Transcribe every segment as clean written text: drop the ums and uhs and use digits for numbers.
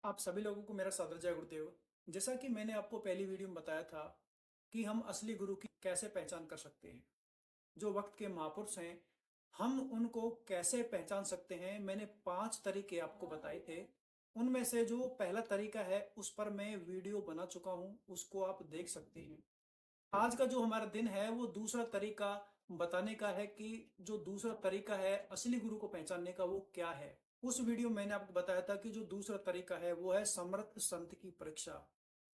आप सभी लोगों को मेरा सादर जय गुरुदेव। जैसा कि मैंने आपको पहली वीडियो में बताया था कि हम असली गुरु की कैसे पहचान कर सकते हैं। जो वक्त के महापुरुष हैं, हम उनको कैसे पहचान सकते हैं। मैंने 5 तरीके आपको बताए थे। उनमें से जो पहला तरीका है उस पर मैं वीडियो बना चुका हूँ, उसको आप देख सकते हैं। आज का जो हमारा दिन है वो दूसरा तरीका बताने का है कि जो दूसरा तरीका है असली गुरु को पहचानने का वो क्या है। उस वीडियो में मैंने आपको बताया था कि जो दूसरा तरीका है वो है समर्थ संत की परीक्षा।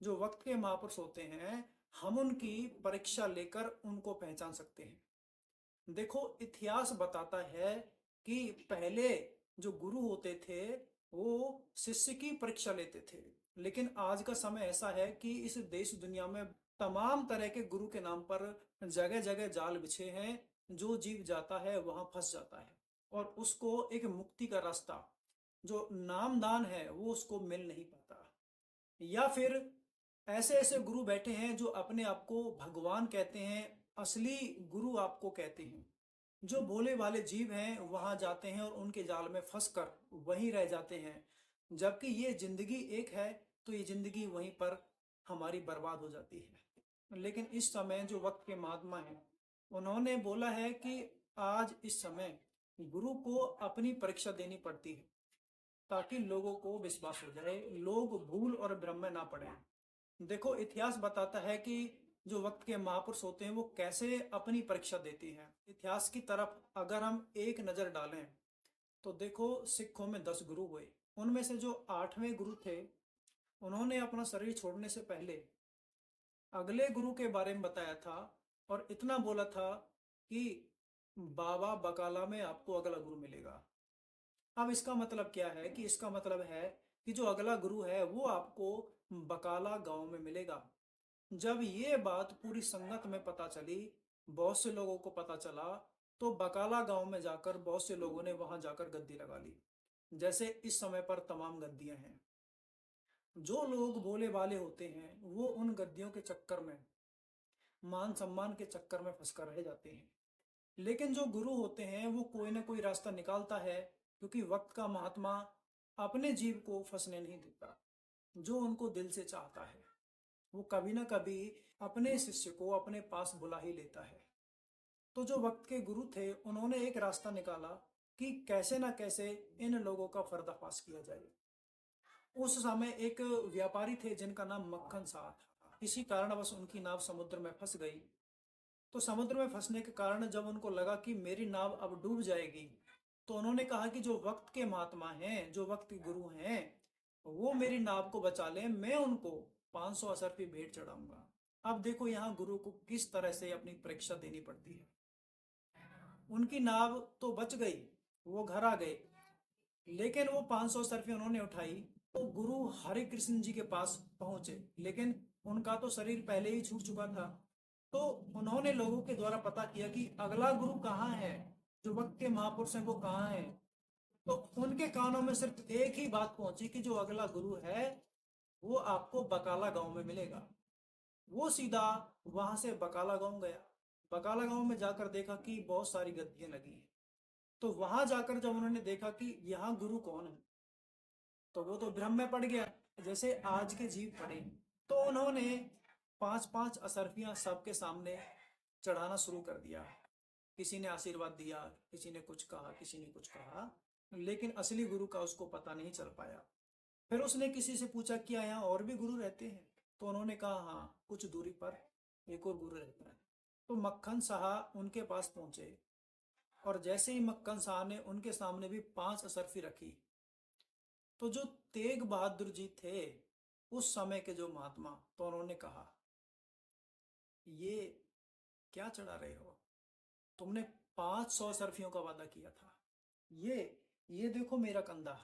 जो वक्त के महापुरुष होते हैं, हम उनकी परीक्षा लेकर उनको पहचान सकते हैं। देखो, इतिहास बताता है कि पहले जो गुरु होते थे वो शिष्य की परीक्षा लेते थे। लेकिन आज का समय ऐसा है कि इस देश दुनिया में तमाम तरह के गुरु के नाम पर जगह जगह जाल बिछे हैं। जो जीव जाता है वहां फंस जाता है और उसको एक मुक्ति का रास्ता, जो नामदान है, वो उसको मिल नहीं पाता। या फिर ऐसे ऐसे गुरु बैठे हैं जो अपने आप को भगवान कहते हैं, असली गुरु आपको कहते हैं। जो भोले वाले जीव हैं वहां जाते हैं और उनके जाल में फंसकर वहीं रह जाते हैं। जबकि ये जिंदगी एक है, तो ये जिंदगी वहीं पर हमारी बर्बाद हो जाती है। लेकिन इस समय जो वक्त के महात्मा हैं, उन्होंने बोला है कि आज इस समय गुरु को अपनी परीक्षा देनी पड़ती है ताकि लोगों को विश्वास हो जाए, लोग भूल और भ्रम में ना पड़े। देखो, इतिहास बताता है कि जो वक्त के महापुरुष होते हैं वो कैसे अपनी परीक्षा देती हैं। इतिहास की तरफ अगर हम एक नजर डालें तो देखो, सिखों में 10 गुरु हुए। उनमें से जो 8वें गुरु थे, उन्होंने अपना शरीर छोड़ने से पहले अगले गुरु के बारे में बताया था और इतना बोला था कि बाबा बकाला में आपको अगला गुरु मिलेगा। अब इसका मतलब क्या है कि इसका मतलब है कि जो अगला गुरु है वो आपको बकाला गांव में मिलेगा। जब ये बात पूरी संगत में पता चली, बहुत से लोगों को पता चला, तो बकाला गांव में जाकर बहुत से लोगों ने वहां जाकर गद्दी लगा ली। जैसे इस समय पर तमाम गद्दियां हैं। जो लोग भोले वाले होते हैं वो उन गद्दियों के चक्कर में, मान सम्मान के चक्कर में फंसकर रह जाते हैं। लेकिन जो गुरु होते हैं वो कोई ना कोई रास्ता निकालता है, क्योंकि वक्त का महात्मा अपने जीव को फंसने नहीं देता। जो उनको दिल से चाहता है वो कभी ना कभी अपने शिष्य को अपने पास बुला ही लेता है। तो जो वक्त के गुरु थे उन्होंने एक रास्ता निकाला कि कैसे ना कैसे इन लोगों का पर्दाफाश किया जाए। उस समय एक व्यापारी थे जिनका नाम मक्खन शाह था। इसी कारणवश उनकी नाव समुद्र में फंस गई। तो समुद्र में फंसने के कारण जब उनको लगा कि मेरी नाव अब डूब जाएगी, तो उन्होंने कहा कि जो वक्त के महात्मा हैं, जो वक्त के गुरु हैं, वो मेरी नाव को बचा लें, मैं उनको 500 अशर्फी भेंट चढ़ाऊंगा। अब देखो, यहाँ गुरु को किस तरह से अपनी परीक्षा देनी पड़ती है। उनकी नाव तो बच गई, वो घर आ गए, लेकिन वो 500 अशर्फी उन्होंने उठाई तो गुरु हरि कृष्ण जी के पास पहुंचे। लेकिन उनका तो शरीर पहले ही छूट चुका था। तो उन्होंने लोगों के द्वारा पता किया कि अगला गुरु कहाँ है, जो वक्त के महापुरुष हैं वो कहाँ है। तो उनके कानों में सिर्फ एक ही बात पहुंची कि जो अगला गुरु है वो आपको बकाला गांव में मिलेगा। वो सीधा वहां से बकाला गांव गया। बकाला गांव में जाकर देखा कि बहुत सारी गद्दियां लगी हैं। तो वहां जाकर जब उन्होंने देखा कि यहाँ गुरु कौन है, तो वो तो भ्रम में पड़ गया, जैसे आज के जीव पड़े। तो उन्होंने 5-5 असरफियां सबके सामने चढ़ाना शुरू कर दिया। किसी ने आशीर्वाद दिया, किसी ने कुछ कहा, किसी ने कुछ कहा, लेकिन असली गुरु का उसको पता नहीं चल पाया। फिर उसने किसी से पूछा कि क्या यहाँ और भी गुरु रहते हैं? तो उन्होंने कहा हाँ, कुछ दूरी पर एक और गुरु रहता है। तो मक्खन शाह उनके पास पहुंचे और जैसे ही मक्खन शाह ने उनके सामने भी 5 असरफी रखी, तो जो तेग बहादुर जी थे उस समय के जो महात्मा, तो उन्होंने कहा ये क्या चढ़ा रहे हो? तुमने 500 सरफियों का वादा किया था। ये ये देखो मेरा कंधा।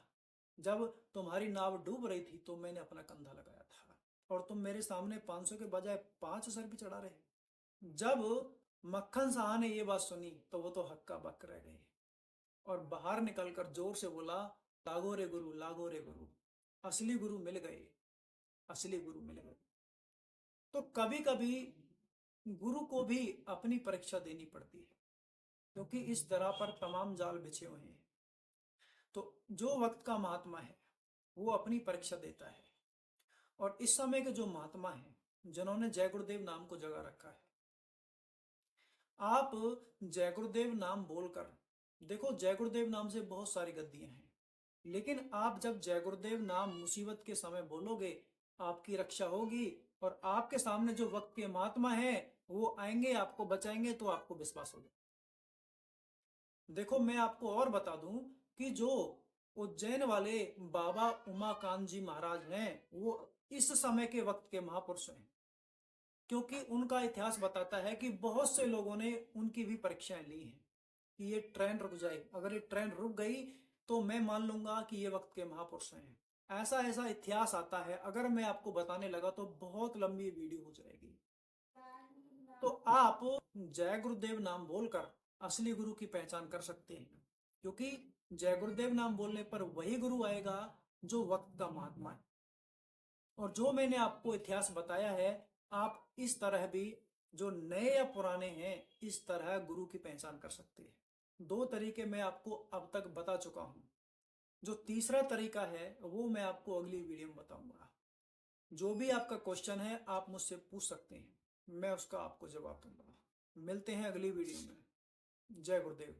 जब तुम्हारी नाव डूब रही थी तो मैंने अपना कंधा लगाया था और तुम मेरे सामने 500 के बजाय 5 सरफी चढ़ा रहे हो। जब मक्खन शाह ने ये बात सुनी तो वो तो हक्का बक रह गए और बाहर निकलकर जोर से बोला, लागो रे गुरु, लागो रे गुरु, असली गुरु मिल गए, असली गुरु मिल गए। तो कभी कभी गुरु को भी अपनी परीक्षा देनी पड़ती है, क्योंकि इस तरह पर तमाम जाल बिछे हुए हैं। तो जो वक्त का महात्मा है वो अपनी परीक्षा देता है। और इस समय के जो महात्मा हैं जिन्होंने जय गुरुदेव नाम को जगा रखा है, आप जय गुरुदेव नाम बोलकर देखो, जय गुरुदेव नाम से बहुत सारी गद्दियां हैं, लेकिन आप जब जय गुरुदेव नाम मुसीबत के समय बोलोगे, आपकी रक्षा होगी और आपके सामने जो वक्त के महात्मा हैं वो आएंगे, आपको बचाएंगे, तो आपको विश्वास हो जाए। देखो, मैं आपको और बता दूं कि जो उज्जैन वाले बाबा उमाकांत जी महाराज हैं, वो इस समय के वक्त के महापुरुष हैं, क्योंकि उनका इतिहास बताता है कि बहुत से लोगों ने उनकी भी परीक्षाएं ली हैं कि ये ट्रेन रुक जाए, अगर ये ट्रेन रुक गई तो मैं मान लूंगा कि ये वक्त के महापुरुष हैं। ऐसा ऐसा इतिहास आता है, अगर मैं आपको बताने लगा तो बहुत लंबी वीडियो हो जाएगी। तो आप जय गुरुदेव नाम बोलकर असली गुरु की पहचान कर सकते हैं, क्योंकि जय गुरुदेव नाम बोलने पर वही गुरु आएगा जो वक्त का महात्मा है। और जो मैंने आपको इतिहास बताया है, आप इस तरह भी, जो नए या पुराने हैं, इस तरह गुरु की पहचान कर सकते हैं। 2 तरीके मैं आपको अब तक बता चुका हूं। जो तीसरा तरीका है वो मैं आपको अगली वीडियो में बताऊंगा। जो भी आपका क्वेश्चन है आप मुझसे पूछ सकते हैं, मैं उसका आपको जवाब दूंगा। मिलते हैं अगली वीडियो में। जय गुरुदेव।